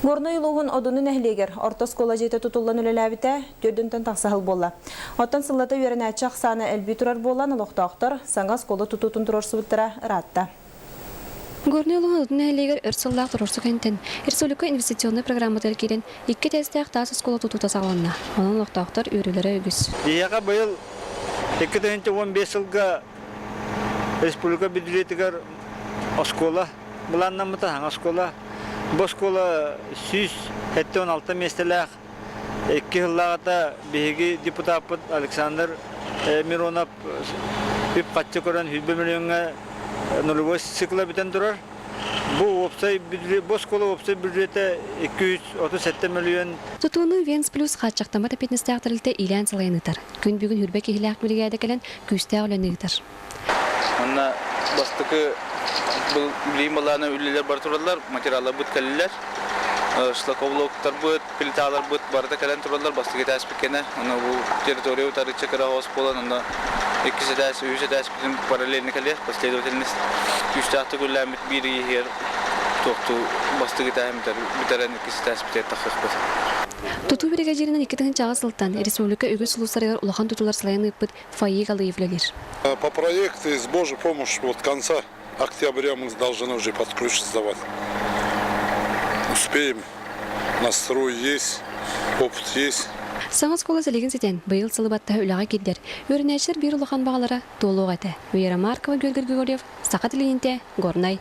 Горной лугун одунун эхлегер орто скола жете тутуллан үлеләбите төрдүнтен тақсахыл болла. Оттан сыллата веренәчақ саны әлбі тұрар болан ұлықтақтыр саңа скола тутутун тұрорсыбыттыра ыратта. Горной лугун одунун эхлегер ырсыллақ тұрорсы кәнтен Республика инвестиционный программатар керен 2 тәстәқ тасы скола тутута сағаланна. Оның ұлықтақтыр өрілері өгіз. Ияға байыл 2015 жылға Республика бюджетігер оскола бұланнамыта аңа скола. Бұл скола 116 местеләқ 2 жыллағата бейгі депутат Александр Миронов үп қатшы көрін 100 миллионға нулевой цикла бітен тұрар. Бұл скола опсай бюджеті 237 миллион. Тұтуыны Венс плюс қатшақтамата петнестәқтірілті илән салайынытыр. Күн бүгін үрбәк ехіләқ білгәді кәлін күсті әуләнігітір. Онна бастықы бұл білеймаларына үлелер бар тұралар, материалар бұд кәлілер. Шлаковлоктар бұд, пилиталар бұд барды кәлін тұралар, бастығы тәспекені. Бұл территория ұтары чекара хос болан, онда 2 дәс, 3 дәс bizim параллельный кәлер, последовательность. 3 тәқті күлләмет бірі егер тоқты бастығы тәхімдер, бітәрен 2 дәс бітер тақық бұд. Тұту береге жерінен 2 чаға сылттан Республика үгі сұлусарығар ұлақан тұтулар сылайын өппіт файыг алыйывлелер. По проекту с Божьей помощью вот конца октября мы должны уже под ключ сдавать. Успеем. Настрой есть, опыт есть. Саңа скола сәлеген сетен бұйыл сылыбатта үліға кеддер. Өрінәшір бір ұлақан бағалары толуға әті. Үйера Маркова Гөлгір Георгиев, Сақат Ленинте, Горнай.